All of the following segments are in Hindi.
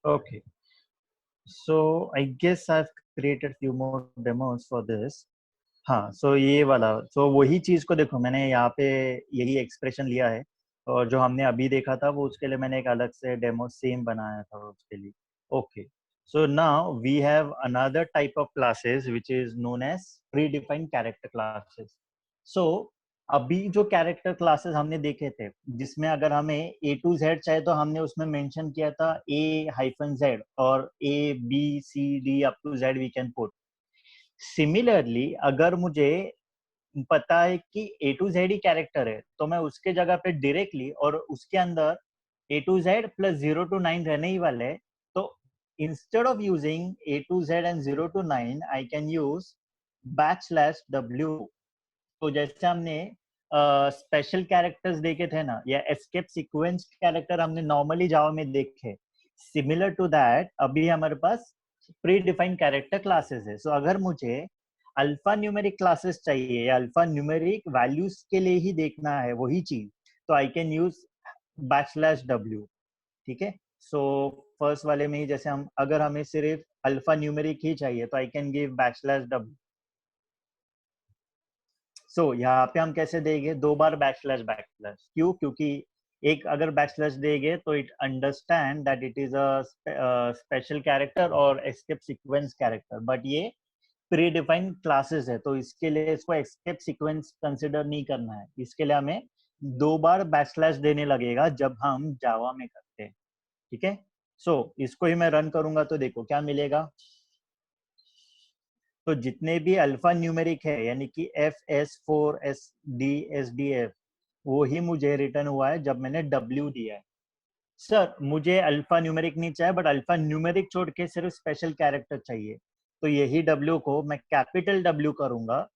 Okay, so I guess I've created few more demos for this. हाँ, so ये वाला, so वही चीज को देखो, मैंने यहाँ पे यही एक्सप्रेशन लिया है, और जो हमने अभी देखा था वो उसके लिए मैंने एक अलग से डेमो सेम बनाया था उसके लिए. Okay, so now we have another type of classes which is known as predefined character classes. So अभी जो कैरेक्टर क्लासेस हमने देखे थे, जिसमें अगर हमें A to Z चाहिए तो हमने उसमें मेंशन किया था A-Z और A B C D up to Z we can put. Similarly अगर मुझे पता है कि A to Z he character है, तो मैं उसके जगह पे डायरेक्टली, और उसके अंदर A to Z plus 0 to 9 रहने ही वाले हैं, तो instead of using A to Z and 0 to 9 I can use \w. तो जैसे हमने स्पेशल कैरेक्टर्स देखे थे ना, या एस्केप सीक्वेंस कैरेक्टर हमने नॉर्मली जावा में देखे, सिमिलर टू दैट अभी हमारे पास प्री डिफाइंड कैरेक्टर क्लासेस है. सो अगर मुझे अल्फा न्यूमेरिक क्लासेस चाहिए या अल्फा न्यूमेरिक वैल्यूज के लिए ही देखना है वही चीज, तो आई कैन यूज \w. ठीक है, सो फर्स्ट वाले में ही जैसे हम, अगर हमें सिर्फ अल्फा न्यूमेरिक ही चाहिए तो आई कैन गिव \w. सो यहाँ पे हम कैसे देंगे, दो बार बैकस्लैश. क्यों? क्योंकि एक अगर बैकस्लैश देंगे तो it understand that it is a special character और एस्केप सीक्वेंस कैरेक्टर, बट ये प्री डिफाइंड क्लासेस है, तो इसके लिए इसको एस्केप सीक्वेंस कंसिडर नहीं करना है. इसके लिए हमें दो बार बैकस्लैश देने लगेगा जब हम जावा में करते हैं. ठीक है, सो इसको ही मैं रन करूंगा तो देखो क्या मिलेगा. तो जितने भी अल्फा न्यूमेरिक है, यानी कि FS4SD SDF, वो ही मुझे रिटर्न हुआ है जब मैंने W दिया है. सर मुझे अल्फा न्यूमेरिक नहीं चाहिए, बट अल्फा न्यूमेरिक छोड़ के सिर्फ स्पेशल कैरेक्टर चाहिए, तो यही W को मैं कैपिटल W करूंगा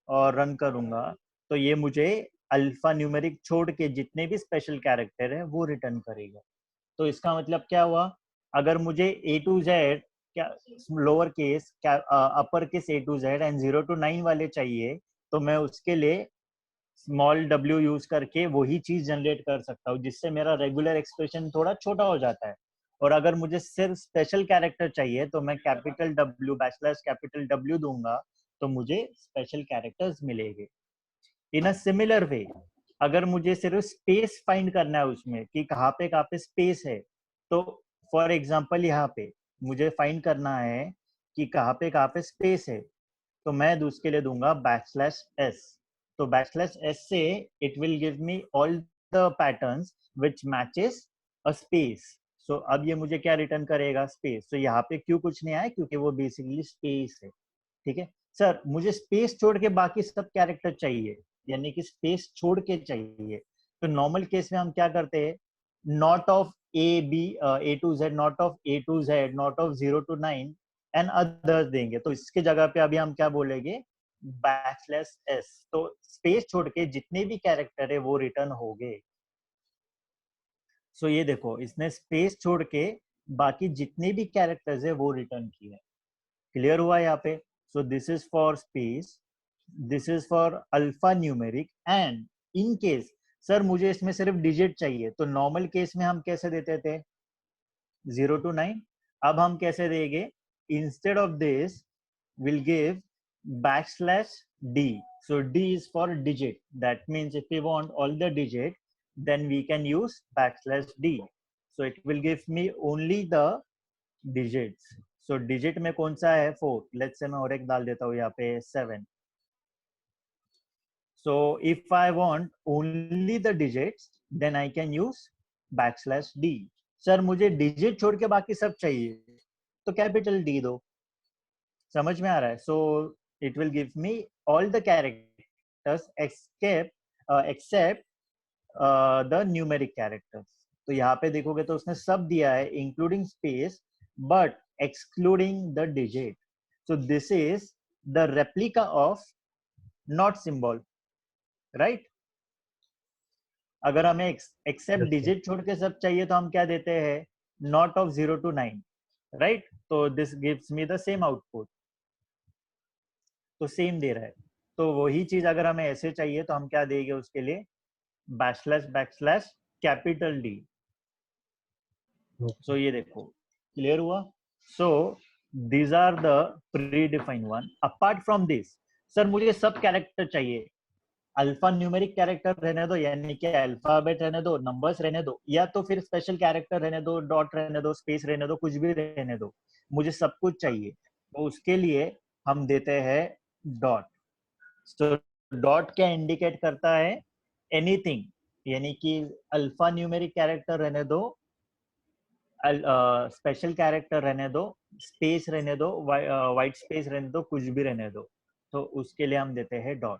और रन करूंगा, तो ये मुझे अल्फा न्यूमेरिक छोड़ के जितने भी स्पेशल कैरेक्टर है वो रिटर्न करेगा. तो इसका मतलब क्या हुआ, अगर मुझे A to Z क्या लोअर केस क्या upper case A to Z and 0 to 9 वाले चाहिए, तो मैं उसके लिए स्मॉल w यूज करके वही चीज जनरेट कर सकता हूँ, जिससे मेरा रेगुलर एक्सप्रेशन थोड़ा छोटा हो जाता है. और अगर मुझे सिर्फ स्पेशल कैरेक्टर चाहिए तो मैं कैपिटल W कैपिटल W दूंगा, तो मुझे स्पेशल कैरेक्टर्स मिलेंगे. इन अ सिमिलर वे अगर मुझे सिर्फ स्पेस फाइंड करना है उसमें कि कहाँ पे स्पेस है, तो फॉर एग्जांपल यहाँ पे मुझे फाइंड करना है कि कहाँ पे स्पेस है, तो मैं उसके लिए दूंगा \s. तो \s से it will give me all the patterns which matches a space. So अब ये मुझे क्या रिटर्न करेगा, स्पेस. तो यहाँ पे क्यों कुछ नहीं आया, क्योंकि वो बेसिकली स्पेस है. ठीक है सर, मुझे स्पेस छोड़ के बाकी सब कैरेक्टर चाहिए, यानी कि स्पेस छोड़ के चाहिए, तो नॉर्मल केस में हम क्या करते हैं, not of A to Z, not of A to Z, not of 0 to 9 and others देंगे. तो इसके जगह पे अभी हम क्या बोलेंगे, \s. तो स्पेस छोड़ के जितने भी कैरेक्टर है वो रिटर्न हो गए. सो ये देखो, इसने स्पेस छोड़ के बाकी जितने भी कैरेक्टर्स है वो रिटर्न किए. क्लियर हुआ यहाँ पे. सो this is for space, this is for alpha numeric. And in case sir मुझे इसमें सिर्फ डिजिट चाहिए, तो नॉर्मल केस में हम कैसे देते थे, 0 to 9. अब हम कैसे देंगे, instead of this will give \d. so D is for digit, that means if we want all the digit then we can use \d. so it will give me only the digits. so digit में कौन सा है, 4. let's say मैं और एक डाल देता हूँ यहाँ पे 7. so if I want only the digits then I can use \d. Sir मुझे डिजिट छोड़ के बाकी सब चाहिए, तो कैपिटल D दो. समझ में आ रहा है. So it will give me all the characters except the numeric characters. तो यहाँ पे देखोगे तो उसने सब दिया है including space but excluding the digit. So this is the replica of not symbol, right. अगर हमें एक्सेप्ट डिजिट छोड़ के सब चाहिए तो हम क्या देते हैं, नॉट ऑफ 0 to 9, राइट. तो this gives me the same output, तो सेम दे रहा है. तो वही चीज अगर हमें ऐसे चाहिए तो हम क्या देंगे उसके लिए, \कैपिटल D. सो ये देखो, क्लियर हुआ? सो these are the predefined one. Apart from this, sir मुझे सब कैरेक्टर चाहिए. अल्फा न्यूमेरिक कैरेक्टर रहने दो, यानी कि अल्फाबेट रहने दो, नंबर्स रहने दो, या तो फिर स्पेशल कैरेक्टर रहने दो, डॉट रहने दो, स्पेस रहने दो, कुछ भी रहने दो, मुझे सब कुछ चाहिए. तो उसके लिए हम देते हैं डॉट. तो डॉट क्या इंडिकेट करता है? एनीथिंग, यानी कि अल्फा न्यूमेरिक कैरेक्टर रहने दो, स्पेशल कैरेक्टर रहने दो, स्पेस रहने दो, वाइट स्पेस रहने दो, कुछ भी रहने दो. तो उसके लिए हम देते हैं डॉट.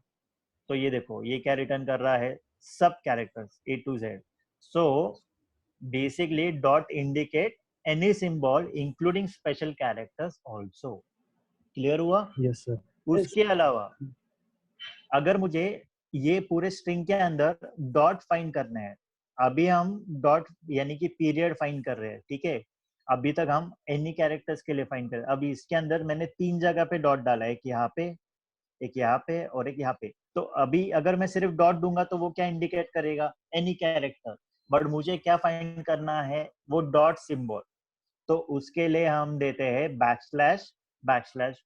तो ये देखो ये क्या रिटर्न कर रहा है? सब characters A to Z. So basically dot indicate any symbol including special characters also. Clear हुआ? Yes sir. उसके अलावा अगर मुझे ये पूरे स्ट्रिंग के अंदर डॉट फाइंड करना है, अभी हम डॉट यानी कि पीरियड फाइंड कर रहे हैं, ठीक है? अभी तक हम एनी कैरेक्टर्स के लिए फाइंड कर रहे हैं. अभी इसके अंदर मैंने 3 जगह पे डॉट डाला है, एक यहाँ पे, एक यहाँ पे और एक यहाँ पे. तो अभी अगर मैं सिर्फ डॉट दूंगा तो वो क्या इंडिकेट करेगा? Any character. बट मुझे क्या फाइंड करना है? वो डॉट सिंबल. तो उसके लिए हम देते हैं बैकस्लैश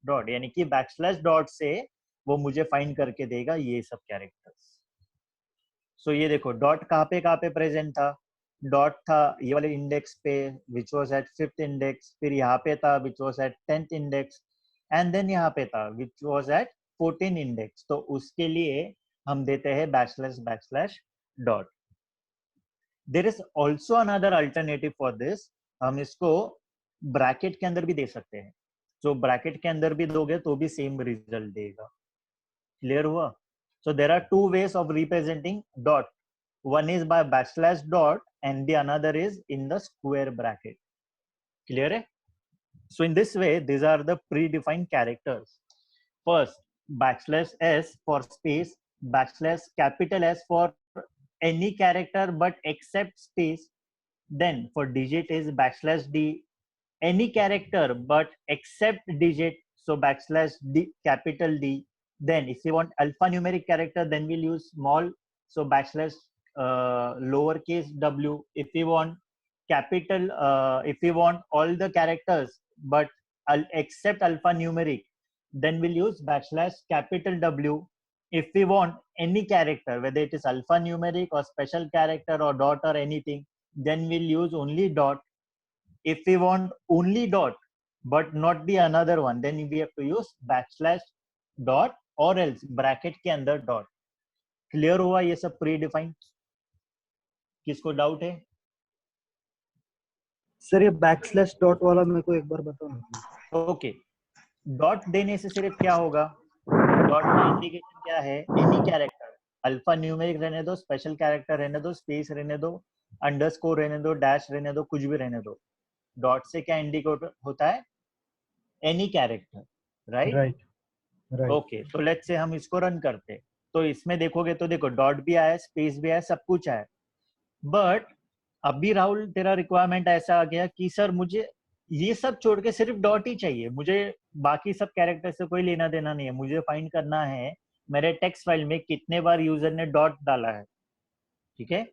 डॉट, यानी कि बैकस्लैश डॉट से वो मुझे फाइंड करके देगा ये सब कैरेक्टर्स. सो ये देखो डॉट कहाँ पे प्रेजेंट था? डॉट था ये वाले इंडेक्स पे विच वाज एट 5th इंडेक्स, फिर यहाँ पे था which was at 10th index, and then यहाँ पे था विच वाज एट 14 इंडेक्स. तो उसके लिए हम देते हैं backslash dot. There is also another alternative for this. हम इसको ब्रैकेट के अंदर भी दे सकते हैं. तो ब्रैकेट के अंदर भी दोगे तो भी सेम रिजल्ट देगा. क्लियर हुआ? So there are two ways of representing dot. One is by backslash dot and the another is in the square bracket. Clear hai? So in this way, these are the predefined characters. First, backslash s for space, backslash capital S for any character but except space. Then for digit is backslash d, any character but except digit. So backslash d, capital D. Then if you want alphanumeric character, then we'll use small, so backslash lowercase w. If you want capital, if you want all the characters but except alphanumeric, then we'll use backslash capital W. If we want any character, whether it is alphanumeric or special character or dot or anything, then we'll use only dot. If we want only dot but not the another one, then we have to use backslash dot और else ब्रैकेट के अंदर डॉट. क्लियर हुआ ये सब प्री डिफाइंड? किसको डाउट है? सर ये बैकस्लैश डॉट वाला मेरे को एक बार बताओ ना. ओके. डॉट देने से सिर्फ क्या होगा? डॉट का इंडिकेशन क्या है? एनी कैरेक्टर, अल्फा न्यूमेरिक रहने दो, स्पेशल कैरेक्टर रहने दो, स्पेस रहने दो, अंडरस्कोर रहने दो, डैश रहने दो, कुछ भी रहने दो. डॉट से क्या इंडिकेट होता है? Any character. राइट. ओके. तो लेट्स से हम इसको रन करते, तो इसमें देखोगे तो देखो डॉट भी आया, स्पेस भी आया, सब कुछ आया. बट अभी राहुल तेरा रिक्वायरमेंट ऐसा आ गया कि सर मुझे ये सब छोड़ के सिर्फ डॉट ही चाहिए, मुझे बाकी सब कैरेक्टर से कोई लेना देना नहीं है. मुझे फाइंड करना है मेरे टेक्स्ट फाइल में कितने बार यूजर ने डॉट डाला है. ठीक है?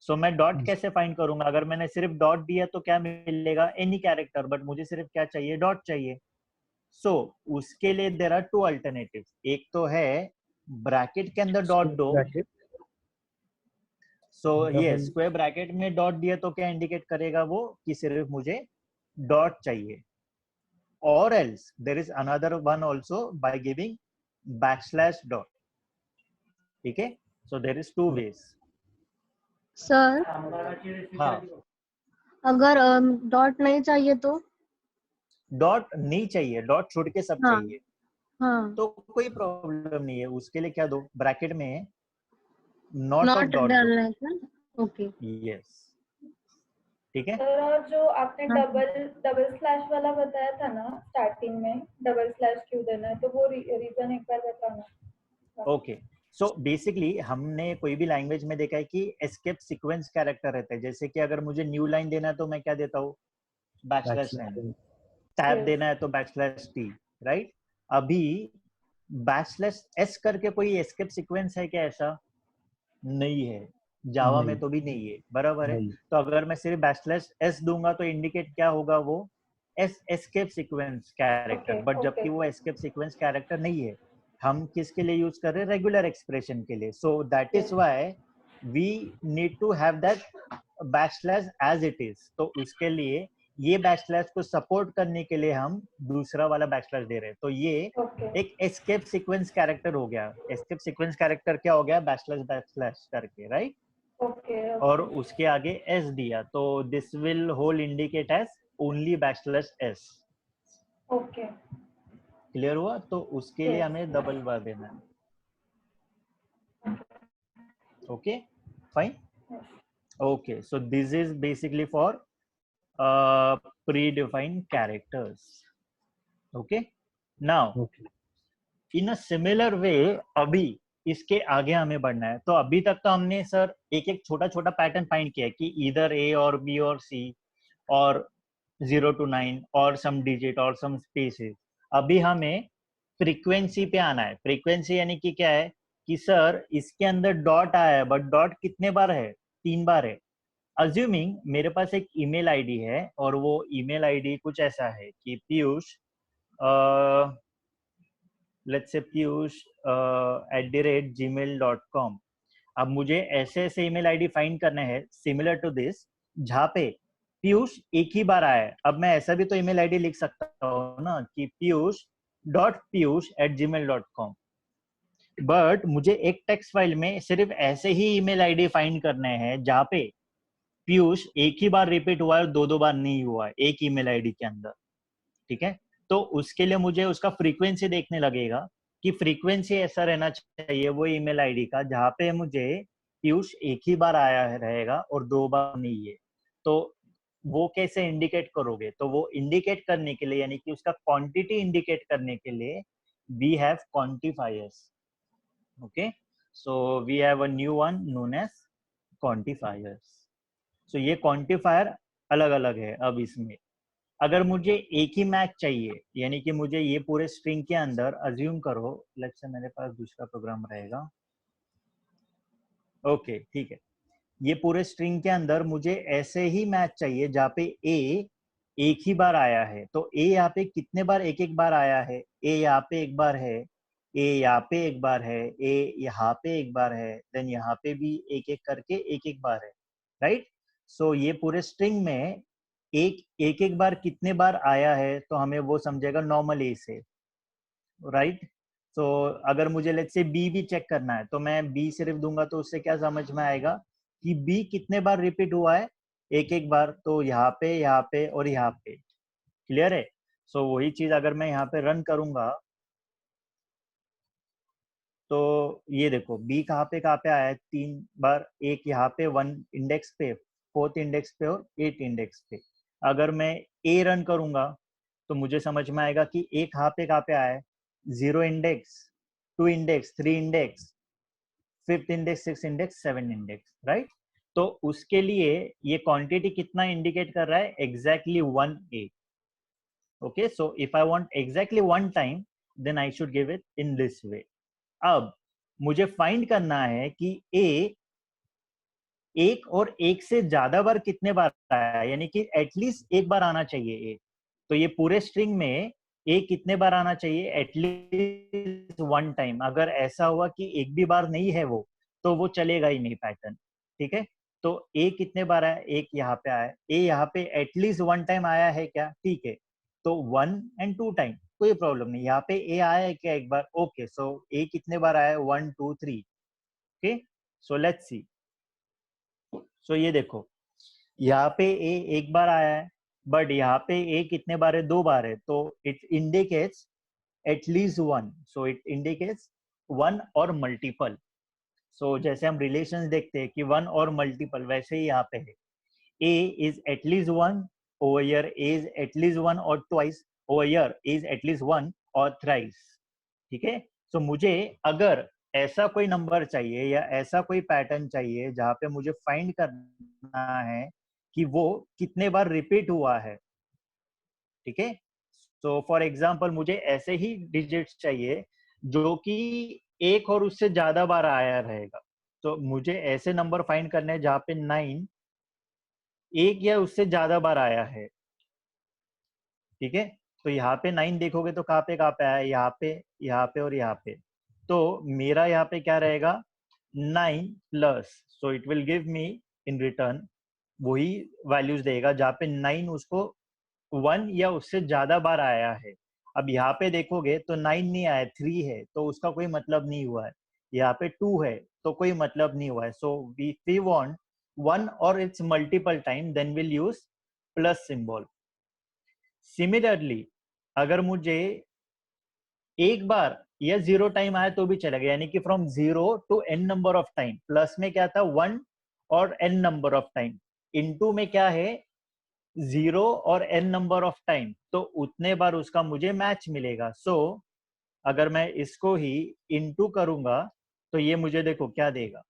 सो मैं डॉट कैसे फाइंड करूंगा? अगर मैंने सिर्फ डॉट दिया तो क्या मिलेगा? Any character. बट मुझे सिर्फ क्या चाहिए? डॉट चाहिए. सो उसके लिए देयर आर टू अल्टरनेटिव. एक तो है ब्रैकेट के अंदर डॉट दो. सो ये स्क्वायर ब्रैकेट में डॉट दिया तो क्या इंडिकेट करेगा वो? कि सिर्फ मुझे डॉट चाहिए. और else there is another one also by giving backslash dot. ठीक है? So there is two ways. Sir हाँ, अगर डॉट नहीं चाहिए तो? डॉट नहीं चाहिए, डॉट छोड़ के सब हाँ. चाहिए हाँ. तो कोई प्रॉब्लम नहीं है. उसके लिए क्या दो? ब्रैकेट में नॉट ऑफ नॉट डॉट डालना है क्या? ओके. यस. ठीक है? सर और जो आपने हाँ. डबल स्लैश वाला बताया था ना स्टार्टिंग में, डबल स्लैश क्यों देना है, तो वो रीजन एक बार बताना. ओके. सो बेसिकली हमने कोई भी लैंग्वेज में देखा है कि एस्केप सीक्वेंस कैरेक्टर रहता है. जैसे कि अगर मुझे न्यू लाइन देना है तो मैं क्या देता हूँ? Backslash N. टैब देना है तो बैकस्लैश टी. राइट? अभी बैकस्लैश एस करके कोई एस्केप सीक्वेंस है क्या? ऐसा नहीं है. जावा में तो भी नहीं है. बराबर है. तो अगर मैं सिर्फ बैकस्लैश एस दूंगा तो इंडिकेट क्या होगा? वो escape sequence character, Okay, but जबकि okay. वो एस्केप सीक्वेंस कैरेक्टर नहीं है, हम किसके लिए यूज कर रहे हैं, रेगुलर एक्सप्रेशन के लिए. So that is Yes. Why we need to have that backslash as it is. तो उसके लिए ये बैकस्लैश को सपोर्ट करने के लिए हम दूसरा वाला बैकस्लैश दे रहे हैं. तो ये Okay. एक एस्केप सीक्वेंस कैरेक्टर हो गया. एस्केप सीक्वेंस कैरेक्टर क्या हो गया, बैकस्लैश करके, राइट. Okay. और Okay. उसके आगे एस दिया, तो this will whole indicate as only backslash s. Okay. Clear हुआ. तो उसके लिए Yes. हमें डबल बार देना है. Okay fine. Yes. Okay, so this is basically for predefined characters. Okay, now Okay. in a similar way, अभी इसके आगे हमें बढ़ना है. तो अभी तक तो हमने सर एक एक छोटा छोटा पैटर्न फाइंड किया है कि इधर ए और बी और सी और 0 to 9 और सम डिजिट और सम स्पेसेस. अभी हमें फ्रीक्वेंसी पे आना है. फ्रीक्वेंसी यानी कि क्या है कि सर इसके अंदर डॉट आया है, बट डॉट कितने बार है, 3 बार है. अज्यूमिंग मेरे पास एक ईमेल आईडी है और वो ईमेल आईडी कुछ ऐसा है कि Piyush, let's say Piyush @gmail.com. अब मुझे ऐसे ऐसे ईमेल आईडी फाइंड करने हैं सिमिलर टू दिस, जहाँ पे पीयूष एक ही बार आया है. अब मैं ऐसा भी तो ईमेल आईडी लिख सकता हूँ ना कि piyush.piyush@gmail.com, बट मुझे एक टेक्स्ट फाइल में सिर्फ ऐसे ही ईमेल आईडी फाइंड करने हैं जहाँ पे पीयूष एक ही बार रिपीट हुआ है, दो बार नहीं हुआ है एक ईमेल आईडी के अंदर. ठीक है. तो उसके लिए मुझे उसका फ्रीक्वेंसी देखने लगेगा कि फ्रीक्वेंसी ऐसा रहना चाहिए वो ईमेल आईडी का जहाँ पे मुझे पीयूष एक ही बार आया रहेगा और 2 बार नहीं है. तो वो कैसे इंडिकेट करोगे, तो वो इंडिकेट करने के लिए यानी कि उसका क्वांटिटी इंडिकेट करने के लिए we have quantifiers. Okay, so we have a new one known as quantifiers. So ये क्वांटिफायर अलग अलग है. अब इसमें अगर मुझे एक ही मैच चाहिए, यानी कि मुझे ये पूरे स्ट्रिंग के अंदर अज्यूम करो, लेट्स से मेरे पास दूसरा प्रोग्राम रहेगा. ओके ठीक है. ये पूरे स्ट्रिंग के अंदर मुझे ऐसे ही मैच चाहिए जहाँ पे ए एक ही बार आया है. तो ए यहाँ पे कितने बार एक एक बार आया है, ए यहाँ पे एक बार है, ए यहाँ पे एक बार है, ए यहाँ पे एक बार है, देन यहाँ पे भी एक एक करके एक एक बार है, राइट. सो ये पूरे स्ट्रिंग में एक एक बार कितने बार आया है, तो हमें वो समझेगा नॉर्मल ए से, राइट. सो अगर मुझे लेट्स से बी भी चेक करना है तो मैं बी सिर्फ दूंगा, तो उससे क्या समझ में आएगा कि बी कितने बार रिपीट हुआ है, एक एक बार. तो यहाँ पे और यहाँ पे. क्लियर है. सो वही चीज अगर मैं यहाँ पे रन करूंगा तो ये देखो बी कहाँ पे आया है 3 बार, एक यहाँ पे 1 इंडेक्स पे, 4th इंडेक्स पे और 8 इंडेक्स पे. अगर मैं ए रन करूंगा तो मुझे समझ में आएगा कि ए कहाँ पे आया है, 0 index, 2 index, 3 index, 5th index, 6th index, 7 index, right. तो उसके लिए ये क्वांटिटी कितना इंडिकेट कर रहा है, exactly 1 a. Okay, so if I want exactly 1 time then I should give it in this way. अब मुझे फाइंड करना है कि ए एक और एक से ज्यादा बार कितने बार आया, यानी कि एटलीस्ट एक बार आना चाहिए ए. तो ये पूरे स्ट्रिंग में ए कितने बार आना चाहिए, एटलीस्ट 1 टाइम. अगर ऐसा हुआ कि एक भी बार नहीं है वो, तो वो चलेगा ही नहीं पैटर्न. ठीक है. तो ए कितने बार आया, एक यहाँ पे आया, ए यहाँ पे एटलीस्ट 1 टाइम आया है क्या, ठीक है. तो 1 and 2 टाइम कोई प्रॉब्लम नहीं. यहाँ पे ए आया है क्या एक बार, ओके. सो ए कितने बार आया, 1 2 3. Okay, so let's see. सो ये देखो यहाँ पे ए एक बार आया है, बट यहाँ पे ए कितने बार है, 2 बार है. तो it indicates at least 1. So it indicates 1 और मल्टीपल. सो जैसे हम रिलेशंस देखते हैं कि 1 और मल्टीपल, वैसे ही यहाँ पे है. A is at least 1 over here, A is at least 1 or twice over here, A is at least 1 or thrice. ठीक है. सो मुझे अगर ऐसा कोई नंबर चाहिए या ऐसा कोई पैटर्न चाहिए जहाँ पे मुझे फाइंड करना है कि वो कितने बार रिपीट हुआ है. ठीक है. सो फॉर एग्जाम्पल मुझे ऐसे ही डिजिट्स चाहिए जो कि एक और उससे ज्यादा बार आया रहेगा. तो मुझे ऐसे नंबर फाइंड करने हैं जहाँ पे 9 एक या उससे ज्यादा बार आया है. ठीक है। तो यहाँ पे 9 देखोगे तो कहाँ पे आया है, यहाँ पे और यहाँ पे। तो मेरा यहाँ पे क्या रहेगा 9 plus, so it will give me in return वही वैल्यूज देगा जहाँ पे 9 उसको 1 या उससे ज्यादा बार आया है। अब यहाँ पे देखोगे तो 9 नहीं आया, 3 है, तो उसका कोई मतलब नहीं हुआ है। यहाँ पे 2 है तो कोई मतलब नहीं हुआ है। सो वी वांट 1 और it's multiple time, then will use plus symbol. Similarly अगर मुझे एक बार या 0 टाइम आया तो भी चलेगा, यानी कि from 0 to n number of time. Plus में क्या था 1 और n number of time, into में क्या है 0 और n नंबर ऑफ टाइम, तो उतने बार उसका मुझे मैच मिलेगा। सो अगर मैं इसको ही इनटू करूंगा तो ये मुझे देखो क्या देगा।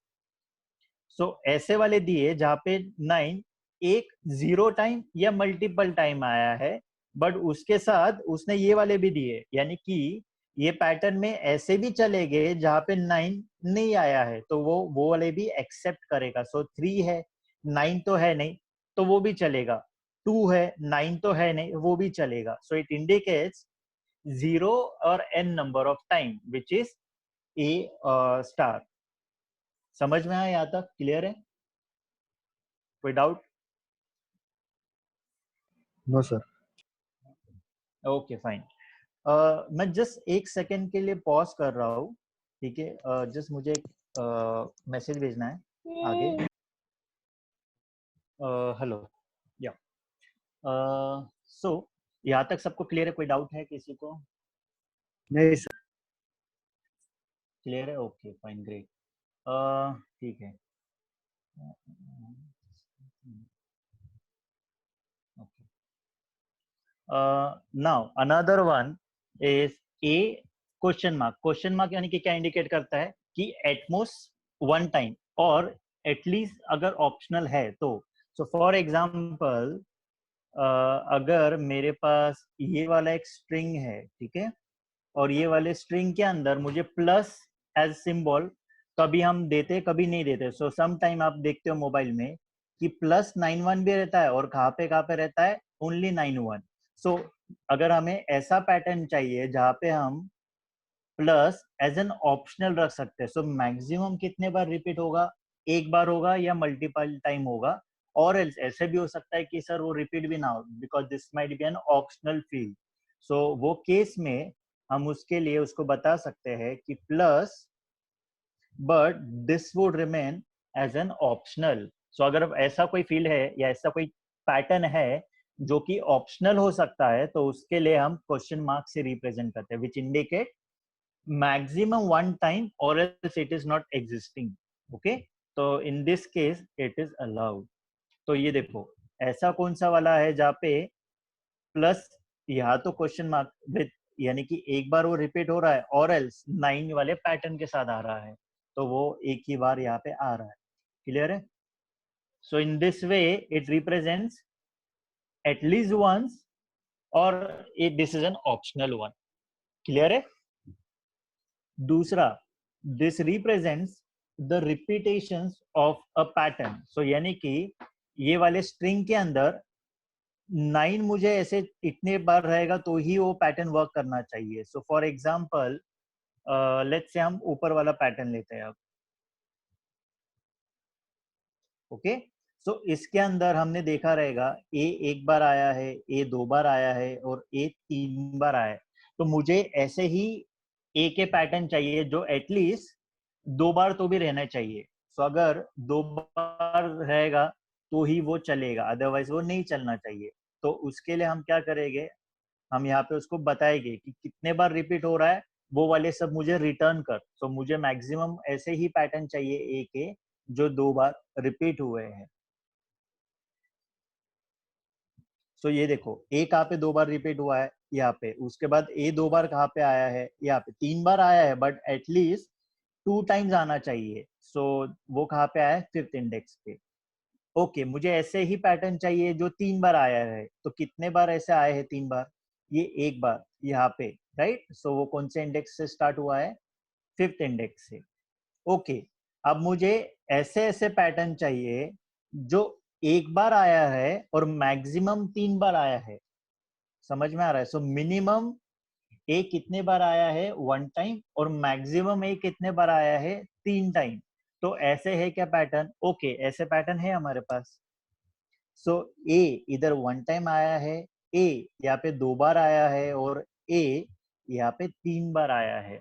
सो ऐसे वाले दिए जहां पे 9 एक 0 टाइम या मल्टीपल टाइम आया है, बट उसके साथ उसने ये वाले भी दिए, यानी कि ये पैटर्न में ऐसे भी चले गए जहां पे 9 नहीं आया है, तो वो वाले भी एक्सेप्ट करेगा। सो 3 है, 9 तो है नहीं, तो वो भी चलेगा। 2 है, 9 तो है नहीं, वो भी चलेगा। सो इट इंडिकेट्स 0 और n number of time which is a star. समझ में आया यहाँ तक? क्लियर है? कोई doubt? No sir. Okay fine. मैं जस्ट एक सेकेंड के लिए पॉज कर रहा हूँ, ठीक है। जस्ट मुझे एक मैसेज भेजना है आगे। हेलो या सो यहाँ तक सबको क्लियर है? कोई डाउट है किसी को? नहीं सर। क्लियर है? Okay fine, great. ठीक है। Now another one is a question mark. Question mark यानी कि क्या इंडिकेट करता है कि एटमोस्ट 1 टाइम और एटलीस्ट अगर ऑप्शनल है तो। सो फॉर एग्जांपल अगर मेरे पास ये वाला एक स्ट्रिंग है, ठीक है, और ये वाले स्ट्रिंग के अंदर मुझे प्लस एज सिंबल कभी हम देते कभी नहीं देते। सो सम टाइम आप देखते हो मोबाइल में कि +91 भी रहता है और कहाँ पे रहता है ओनली 91। सो अगर हमें ऐसा पैटर्न चाहिए जहाँ पे हम प्लस एज एन ऑप्शनल रख सकते हैं, सो मैक्सिमम कितने बार रिपीट होगा, एक बार होगा या मल्टीपल टाइम होगा। और ऐसे भी हो सकता है कि सर वो रिपीट भी ना हो, because this might be an optional field. So वो केस में हम उसके लिए उसको बता सकते हैं कि plus but this would remain as an optional. So अगर ऐसा कोई फील्ड है या ऐसा कोई पैटर्न है जो कि ऑप्शनल हो सकता है, तो उसके लिए हम क्वेश्चन मार्क से रिप्रेजेंट करते हैं, which indicate maximum 1 time or else it is not existing. Okay, तो in this case it is allowed. तो ये देखो ऐसा कौन सा वाला है जहाँ पे प्लस यहाँ तो क्वेश्चन मार्क विथ, यानी कि एक बार वो रिपीट हो रहा है, और एल्स 9 वाले पैटर्न के साथ आ रहा है, तो वो एक ही बार यहाँ पे आ रहा है। क्लियर है? So in this way it represents at least once or this is an optional one. Clear है? दूसरा, this represents the repetitions of a pattern. So यानी कि ये वाले स्ट्रिंग के अंदर 9 मुझे ऐसे इतने बार रहेगा तो ही वो पैटर्न वर्क करना चाहिए। So for example let's say हम ऊपर वाला पैटर्न लेते हैं अब। ओके, सो इसके अंदर हमने देखा रहेगा ए एक बार आया है, ए 2 बार आया है और ए 3 बार आया है। तो मुझे ऐसे ही ए के पैटर्न चाहिए जो एटलीस्ट 2 बार तो भी रहना चाहिए। सो अगर 2 बार रहेगा तो ही वो चलेगा, अदरवाइज वो नहीं चलना चाहिए। तो उसके लिए हम क्या करेंगे, हम यहाँ पे उसको बताएंगे कि कितने बार रिपीट हो रहा है, वो वाले सब मुझे रिटर्न कर। तो मुझे मैक्सिमम ऐसे ही पैटर्न चाहिए ए के जो 2 बार रिपीट हुए हैं। सो ये देखो ए कहाँ पे 2 बार रिपीट हुआ है, यहाँ पे। उसके बाद ए 2 बार कहाँ पे आया है, यहाँ पे 3 बार आया है, बट एटलीस्ट 2 टाइम्स आना चाहिए। सो वो कहाँ पे आया है, 5th इंडेक्स पे। ओके, मुझे ऐसे ही पैटर्न चाहिए जो 3 बार आया है। तो कितने बार ऐसे आए हैं 3 बार, ये एक बार यहाँ पे, राइट। सो वो कौन से इंडेक्स से स्टार्ट हुआ है, 5th इंडेक्स से। ओके, अब मुझे ऐसे ऐसे पैटर्न चाहिए जो एक बार आया है और मैक्सिमम 3 बार आया है। समझ में आ रहा है? सो मिनिमम ए कितने बार आया है 1 टाइम और मैक्सिमम ए कितने बार आया है 3 टाइम। तो ऐसे है क्या पैटर्न? ओके, ऐसे पैटर्न है हमारे पास। सो ए इधर 1 टाइम आया है, ए यहाँ पे 2 बार आया है और ए यहाँ पे 3 बार आया है।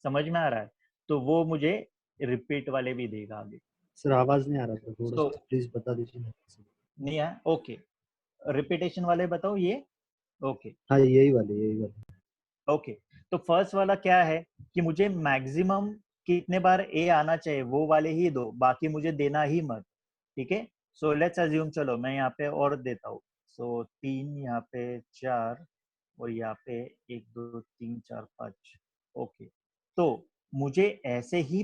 समझ में आ रहा है? तो वो मुझे रिपीट वाले भी देगा आगे। सर आवाज नहीं आ रहा था, थोड़ा तो सा प्लीज बता दीजिए ना। नहीं है? ओके, रिपीटेशन वाले बताओ ये। ओके हाँ यही वाले। ओके, तो फर्स्ट वाला क्या है कि मुझे मैक्सिमम कितने बार ए आना चाहिए वो वाले ही दो, बाकी मुझे देना ही मत। ठीक है, सो लेट्स अज्यूम, चलो मैं यहाँ पे और देता हूँ। सो 3, यहाँ पे 4 और यहाँ पे 1 2 3 4 5। ओके, तो मुझे ऐसे ही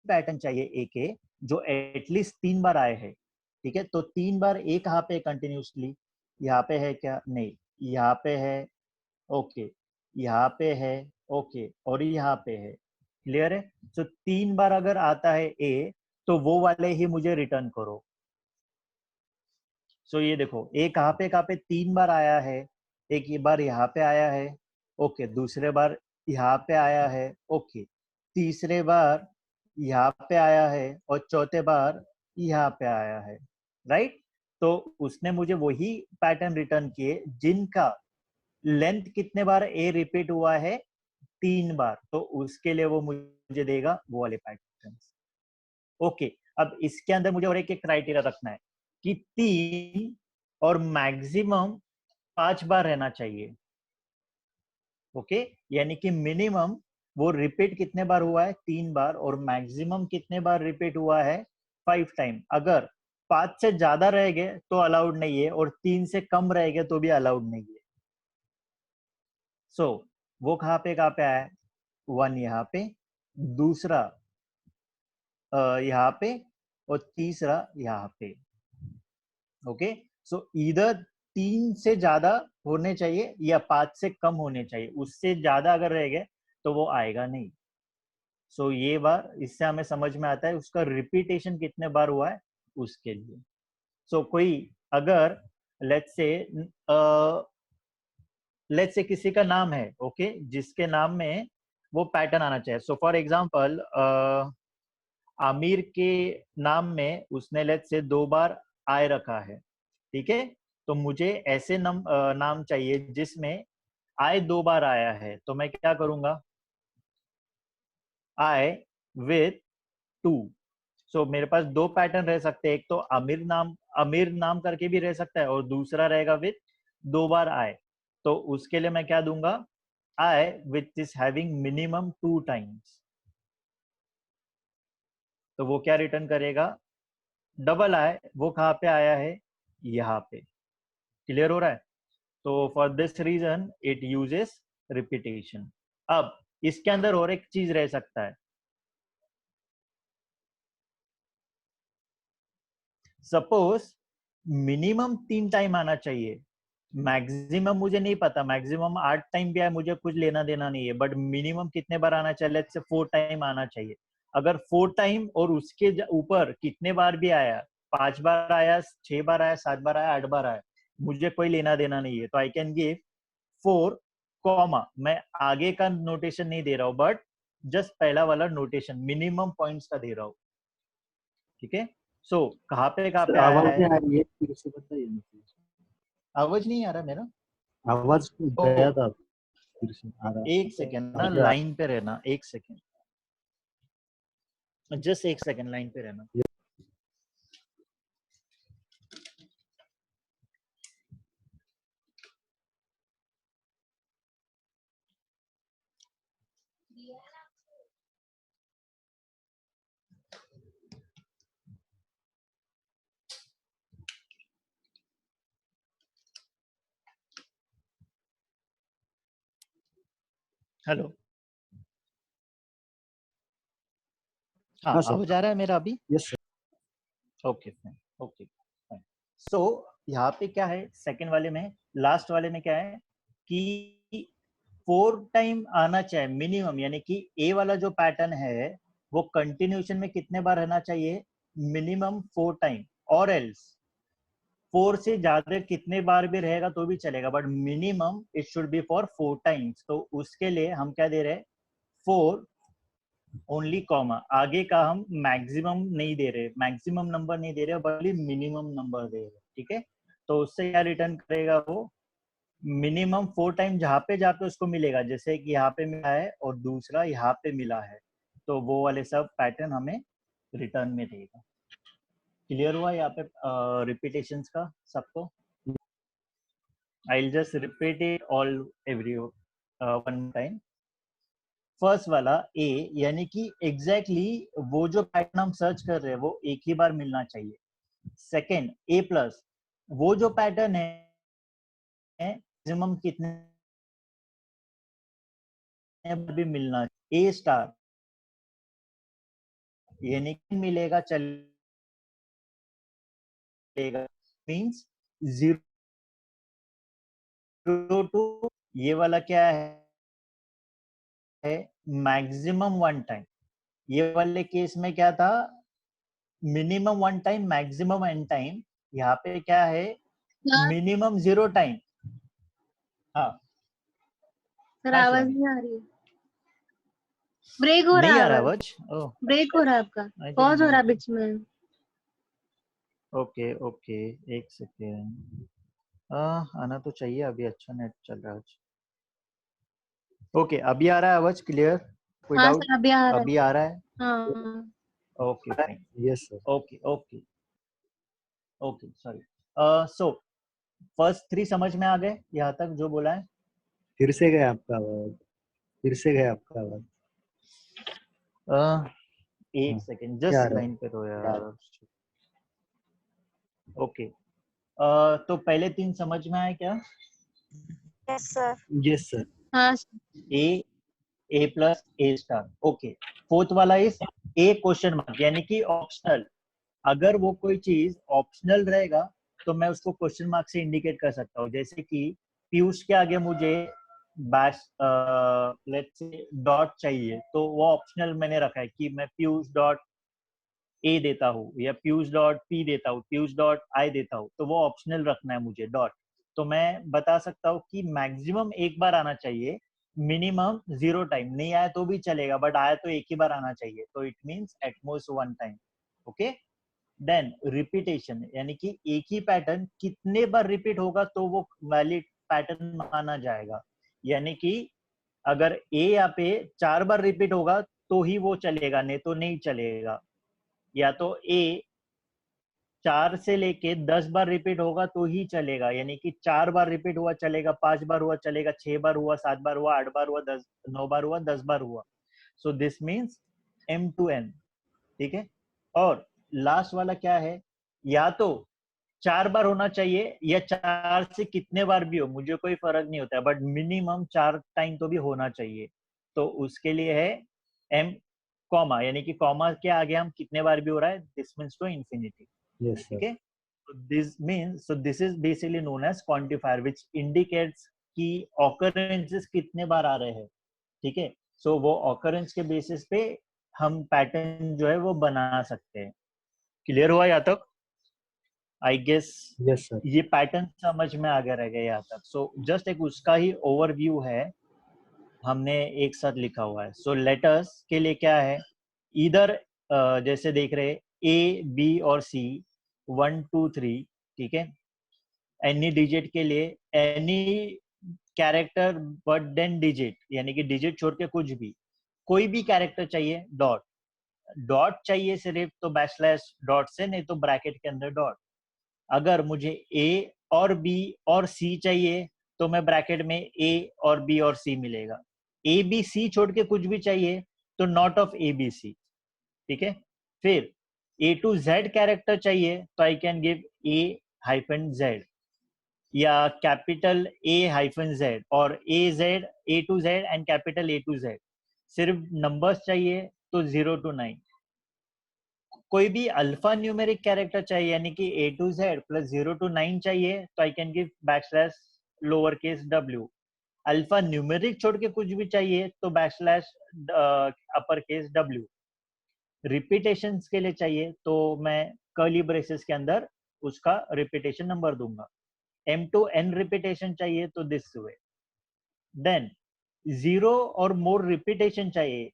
पैटर्न चाहिए ए के जो एटलीस्ट 3 बार आए हैं। ठीक है, तो 3 बार ए कहाँ पे कंटिन्यूसली? यहाँ पे है क्या? नहीं, यहाँ पे है। ओके, यहाँ पे है। ओके, और यहाँ पे है। क्लियर है? तो 3 बार अगर आता है ए तो वो वाले ही मुझे रिटर्न करो। सो ये देखो, ए कहाँ पे 3 बार आया है। एक ये बार यहाँ पे आया है। ओके, दूसरे बार यहाँ पे आया है। ओके, तीसरे बार यहाँ पे आया है और चौथे बार यहाँ पे आया है। राइट? तो उसने मुझे वही पैटर्न रिटर्न किए जिनका लेंथ कितने बार ए रिपीट हुआ है? 3 बार। तो उसके लिए वो मुझे देगा वो वाले पैटर्न। ओके, अब इसके अंदर मुझे और एक क्राइटेरिया रखना है कि 3 और मैक्सिमम 5 बार रहना चाहिए। ओके, यानी कि मिनिमम वो रिपीट कितने बार हुआ है? 3 बार, और मैक्सिमम कितने बार रिपीट हुआ है? 5 टाइम। अगर 5 से ज्यादा रह गए तो अलाउड नहीं है, और 3 से कम रह गए तो भी अलाउड नहीं है। सो वो कहाँ पे आया है? 1 यहाँ पे, दूसरा यहाँ पे, और तीसरा यहाँ पे। ओके, सो इधर 3 से ज्यादा होने चाहिए या 5 से कम होने चाहिए। उससे ज्यादा अगर रह गए तो वो आएगा नहीं। सो ये बार इससे हमें समझ में आता है उसका रिपीटेशन कितने बार हुआ है उसके लिए। सो कोई अगर लेट्स से किसी का नाम है, ओके, जिसके नाम में वो पैटर्न आना चाहिए। सो फॉर एग्जांपल आमिर के नाम में उसने लेट्स से 2 बार आय रखा है। ठीक है, तो मुझे ऐसे नाम चाहिए जिसमें आय 2 बार आया है। तो मैं क्या करूंगा? आय विथ 2। सो मेरे पास 2 पैटर्न रह सकते हैं, एक तो अमीर नाम करके भी रह सकता है, और दूसरा रहेगा विथ 2 बार आय। तो उसके लिए मैं क्या दूंगा? I which is having minimum 2 times. तो वो क्या रिटर्न करेगा? Double I. वो कहाँ पे आया है? यहाँ पे। क्लियर हो रहा है? तो for this reason it uses repetition. अब इसके अंदर और एक चीज रह सकता है। सपोज मिनिमम 3 टाइम आना चाहिए, मैक्सिमम मुझे नहीं पता, मैक्सिमम 8 टाइम भी आए मुझे कुछ लेना देना नहीं है, बट मिनिमम कितने बार आना चाहिए? लेट्स से 4 टाइम आना चाहिए। अगर 4 टाइम और उसके ऊपर कितने बार भी आया, 5 बार आया, 6 बार आया, 7 बार आया, 8 बार आया, मुझे कोई लेना देना नहीं है। तो आई कैन गिव 4 कॉमा, मैं आगे का नोटेशन नहीं दे रहा हूँ, बट जस्ट पहला वाला नोटेशन मिनिमम पॉइंट्स का दे रहा हूँ। ठीक है, सो कहाँ पे आया आवाज है? नहीं आ रही है, फिर से बताइए ना please। आवाज नहीं आ रहा मेरा? आवाज गया था, फिर से आ रहा। एक सेकेंड ना, अभी आ- लाइन पे रहना, एक सेकेंड, जस्ट एक सेकेंड लाइन पे रहना। हेलो, हाँ, हाँ सर। आवाज आ रहा है मेरा अभी? Yes sir. Okay fine, okay fine. So यहाँ पे क्या है, सेकंड वाले में, लास्ट वाले में क्या है कि 4 टाइम आना चाहिए मिनिमम, यानी कि ए वाला जो पैटर्न है वो कंटिन्यूशन में कितने बार रहना चाहिए? मिनिमम 4 टाइम, और एल्स 4 से ज्यादा कितने बार भी रहेगा तो भी चलेगा, but minimum it should be for 4 times. तो उसके लिए हम क्या दे रहे हैं, 4 ओनली कॉमा, आगे का हम मैक्सिमम नहीं दे रहे, मैक्सिमम नंबर नहीं दे रहे बल्कि मिनिमम नंबर दे रहे, ठीक है। तो उससे क्या रिटर्न करेगा वो, मिनिमम 4 टाइम जहाँ पे उसको मिलेगा, जैसे कि यहाँ पे मिला है और दूसरा यहाँ पे मिला है, तो वो वाले सब पैटर्न हमें रिटर्न में देगा। क्लियर हुआ यहाँ पे रिपीटेशंस का सबको? I'll just repeat it all every one time. First वाला ए, यानी कि एग्जैक्टली वो जो पैटर्न हम सर्च कर रहे हैं वो एक ही बार मिलना चाहिए। सेकंड, ए प्लस, वो जो पैटर्न है मैक्सिमम कितने भी मिलना, ए स्टार यानी कि मिलेगा चलेगा, मींस 0 टू, ये वाला क्या है मैक्सिमम 1 टाइम, ये वाले केस में क्या था minimum 1 time maximum n time, यहाँ पे क्या है मिनिमम 0 टाइम। हाँ सर हाँ आवाज शिवानी, नहीं आ रही है, ब्रेक हो रहा नहीं है आ रहा आवाज, आवाज? ओह ब्रेक हो रहा है आपका, आई डिडंट पॉज हो नो। रहा है बीच में। ओके ओके, एक सेकेंड, आना तो चाहिए, अभी अच्छा नेट चल रहा है। ओके अभी आ रहा है आवाज क्लियर? कोई हाँ डाउट? सर अभी आ रहा अभी है। आ रहा है? हाँ okay fine, yes sir. Okay okay okay sorry. So first 3 समझ में आ गए यहाँ तक जो बोला है? फिर से गया आपका आवाज, फिर से गया आपका आवाज। एक हाँ, सेकेंड क्या आ जस्ट रहा है? लाइन पे तो क्या आ यार। रहा है? ओके तो पहले 3 समझ में आए क्या? Yes sir. Yes sir. हाँ ए प्लस ए स्टार, ओके। फोर्थ वाला इज ए क्वेश्चन मार्क, यानी कि ऑप्शनल, अगर वो कोई चीज ऑप्शनल रहेगा तो मैं उसको क्वेश्चन मार्क से इंडिकेट कर सकता हूँ, जैसे कि पीयूष के आगे मुझे बैश लेट्स से डॉट चाहिए, तो वो ऑप्शनल मैंने रखा है कि मैं पीयूष डॉट ए देता हूँ या पीयूष डॉट पी देता हूँ, पीयूष डॉट आई देता हूँ, तो वो ऑप्शनल रखना है मुझे डॉट। तो मैं बता सकता हूँ कि मैक्सिमम एक बार आना चाहिए, मिनिमम 0 टाइम, नहीं आया तो भी चलेगा बट आया तो एक ही बार आना चाहिए, तो it means at most 1 time. Okay, then repetition, यानी कि एक ही पैटर्न कितने बार रिपीट होगा तो वो वैलिड पैटर्न माना जाएगा, यानी कि अगर ए यहाँ पे 4 बार रिपीट होगा तो ही वो चलेगा, नहीं तो नहीं चलेगा, या तो ए 4 से लेके 10 बार रिपीट होगा तो ही चलेगा, यानी कि 4 बार रिपीट हुआ चलेगा, 5 बार हुआ चलेगा, 6 बार हुआ, 7 बार हुआ, 8 बार हुआ, 9 बार हुआ, 10 बार हुआ, so this means m to n, ठीक है। और लास्ट वाला क्या है, या तो 4 बार होना चाहिए या 4 से कितने बार भी हो मुझे कोई फर्क नहीं होता है, बट मिनिमम 4 टाइम तो भी होना चाहिए, तो उसके लिए है m कॉमा, यानी कि कॉमा के आगे हम कितने बार भी हो रहा है, this means to infinity, yes ठीक सर। है। so this is basically known as quantifier which indicates कि occurrences कितने बार आ रहे हैं, ठीक है। सो वो occurrence के बेसिस पे हम पैटर्न जो है वो बना सकते हैं। क्लियर हुआ यहाँ तक? I guess yes sir. ये पैटर्न समझ में आ गया रह गया यहाँ तक। सो जस्ट एक उसका ही ओवरव्यू है, हमने एक साथ लिखा हुआ है। सो लेटर्स के लिए क्या है, इधर जैसे देख रहे ए बी और सी 1 2 3, ठीक है। एनी डिजिट के लिए any character but then digit, यानी कि डिजिट छोड़ के कुछ भी, कोई भी कैरेक्टर चाहिए डॉट, डॉट चाहिए सिर्फ तो बैकस्लैश डॉट से, नहीं तो ब्रैकेट के अंदर डॉट। अगर मुझे ए और बी और सी चाहिए तो मैं ब्रैकेट में ए और बी और सी मिलेगा। ए बी सी छोड़ के कुछ भी चाहिए तो not of A B C, ठीक है। फिर ए टू जेड कैरेक्टर चाहिए तो I can give A hyphen Z या कैपिटल ए हाइफन जेड और A Z, A to Z and capital A to Z. सिर्फ नंबर्स चाहिए तो 0 to 9। कोई भी अल्फा न्यूमेरिक कैरेक्टर चाहिए यानी कि ए टू जेड प्लस 0 to 9 चाहिए तो I can give backslash lower case w। Alpha numeric छोड़ के कुछ भी चाहिए तो backslash upper case w। Repetitions के लिए चाहिए तो मैं कर्ली ब्रेसेस के अंदर उसका रिपीटेशन नंबर दूंगा। m to n रिपीटेशन चाहिए तो दिस वे। देन 0 और मोर रिपीटेशन चाहिए,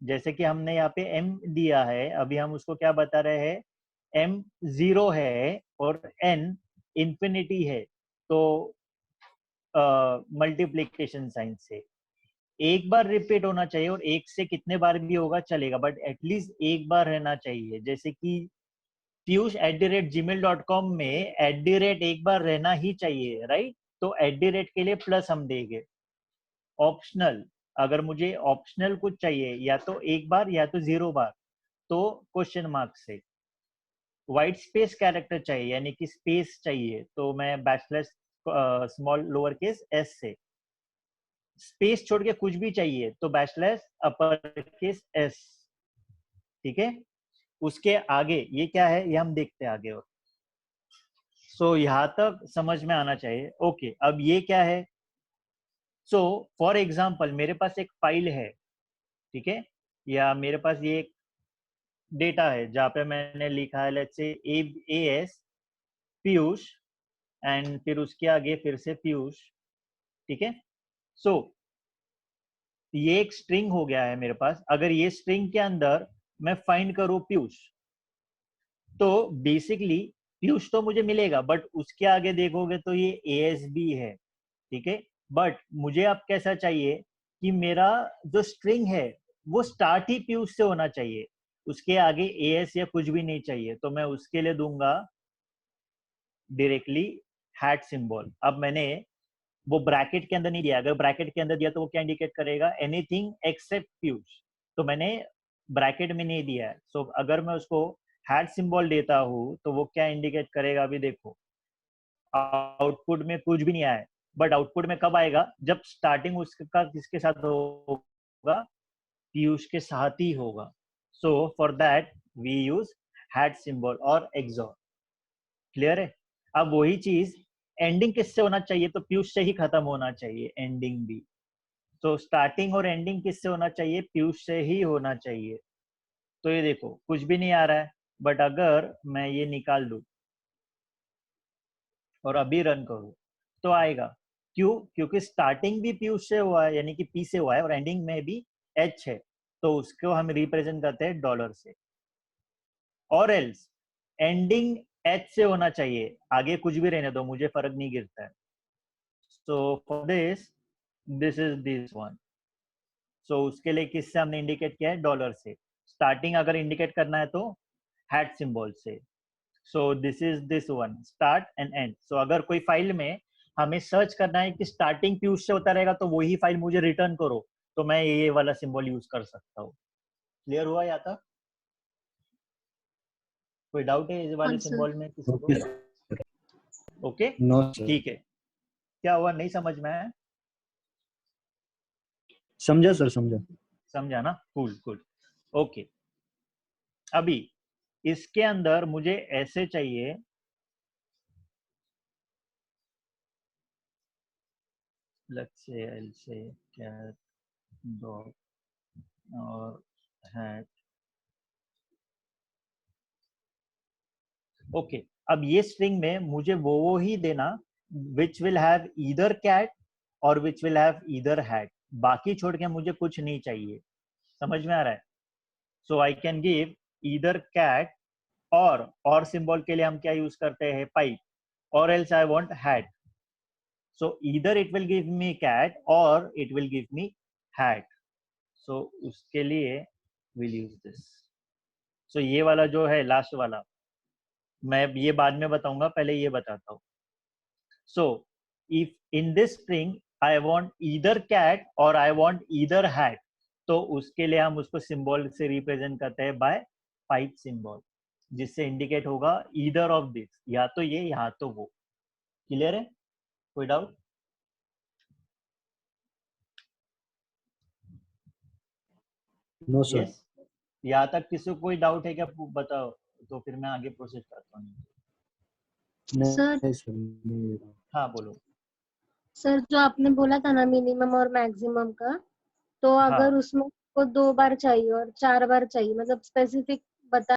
जैसे कि हमने यहाँ पे m दिया है, अभी हम उसको क्या बता रहे हैं, m 0 है और n इंफिनिटी है, तो मल्टीप्लीकेशन साइन से एक बार रिपीट होना चाहिए, और एक से कितने बार भी होगा चलेगा, बट एटलीस्ट एक बार रहना चाहिए। जैसे कि piyush@gmail.com में @ एक बार रहना ही चाहिए, राइट? तो @ के लिए प्लस हम देंगे। ऑप्शनल, अगर मुझे ऑप्शनल कुछ चाहिए या तो एक बार या तो 0 बार, तो क्वेश्चन मार्क से। व्हाइट स्पेस कैरेक्टर चाहिए यानी कि स्पेस चाहिए, तो मैं backslash small lower case s से। स्पेस छोड़ के कुछ भी चाहिए तो बैकस्लैश अपर केस s, ठीक है? उसके आगे ये क्या है ये हम देखते हैं आगे। और सो यहाँ तक समझ में आना चाहिए। ओके, अब ये क्या है? सो फॉर एग्जांपल मेरे पास एक फाइल है, ठीक है, या मेरे पास ये एक डेटा है जहाँ पे मैंने लिखा है let's say as Piyush, and फिर उसके आगे फिर से पीयूष, ठीक है? सो ये एक स्ट्रिंग हो गया है मेरे पास। अगर ये स्ट्रिंग के अंदर मैं फाइंड करूं पीयूष, तो बेसिकली पीयूष तो मुझे मिलेगा, बट उसके आगे देखोगे तो ये ASB है, ठीक है? बट मुझे अब कैसा चाहिए कि मेरा जो स्ट्रिंग है वो स्टार्ट ही पीयूष से होना चाहिए, उसके आगे AS या कुछ भी नहीं चाहिए, तो मैं उसके लिए दूंगा डायरेक्टली हैट सिंबल। अब मैंने वो ब्रैकेट के अंदर नहीं दिया, अगर ब्रैकेट के अंदर दिया तो वो क्या इंडिकेट करेगा, एनीथिंग एक्सेप्ट पीयूष, तो मैंने ब्रैकेट में नहीं दिया है। सो अगर मैं उसको हैट सिंबल देता हूँ तो वो क्या इंडिकेट करेगा, अभी देखो आउटपुट में कुछ भी नहीं आया है, बट आउटपुट में कब आएगा, जब स्टार्टिंग उसका किसके साथ होगा, पीयूष के साथ ही होगा। So for that we use hat symbol और एक्सॉर। क्लियर है? अब वही चीज एंडिंग किससे होना चाहिए, तो पीयूष से ही खत्म होना चाहिए एंडिंग भी। तो स्टार्टिंग और एंडिंग किससे होना चाहिए, पीयूष से ही होना चाहिए। तो ये देखो कुछ भी नहीं आ रहा है, बट अगर मैं ये निकाल दूं और अभी रन करूं तो आएगा। क्यों? क्योंकि स्टार्टिंग भी पीयूष से हुआ है यानी कि पी से हुआ है, और एंडिंग में भी एच है, तो उसको हम रिप्रेजेंट करते हैं डॉलर से। और एल्स एंडिंग एच से होना चाहिए, आगे कुछ भी रहने दो मुझे फर्क नहीं गिरता है। So for this is this one. So उसके लिए किससे हमने इंडिकेट किया है, डॉलर से। स्टार्टिंग अगर इंडिकेट करना है तो हैट सिंबल से। So this is this one, start and end. So अगर कोई फाइल में हमें सर्च करना है कि स्टार्टिंग पीयूष से होता रहेगा तो वही फाइल मुझे रिटर्न करो, तो मैं ये वाला सिंबल यूज कर सकता हूँ। क्लियर हुआ यहाँ तक? कोई डाउट है इस वाले सिंबल में किसी को? ओके, ठीक है। क्या हुआ, नहीं समझ में आया? समझा सर, समझा। समझा ना? Cool cool. ओके, अभी इसके अंदर मुझे ऐसे चाहिए, let's say L say cat dog और हैट। ओके, अब ये स्ट्रिंग में मुझे वो ही देना which will have either cat और which will have either hat, बाकी छोड़ के मुझे कुछ नहीं चाहिए। समझ में आ रहा है? So I can give either cat, और सिंबल के लिए हम क्या यूज करते हैं, पाइप, और else I want hat. So either it will give me cat और it will give me hat. So उसके लिए विल यूज दिस। सो ये वाला जो है लास्ट वाला, मैं ये बाद में बताऊंगा, पहले ये बताता हूँ। So if in this string I want either cat और आई वांट ईदर हैट, तो उसके लिए हम उसको सिंबल से रिप्रेजेंट करते हैं बाय पाइप सिंबल, जिससे इंडिकेट होगा ईदर ऑफ दिस, या तो ये या तो वो। क्लियर है? कोई डाउट? No sir. यस, यहाँ तक किसी को कोई डाउट है क्या, बताओ, तो फिर मैं आगे प्रोसेस करता हूँ। सर नहीं सर, नहीं। हाँ बोलो। सर जो आपने बोला था ना मिनिमम और मैक्सिमम का, तो हाँ, अगर उसमें को 2 बार चाहिए और 4 बार चाहिए, मतलब स्पेसिफिक बता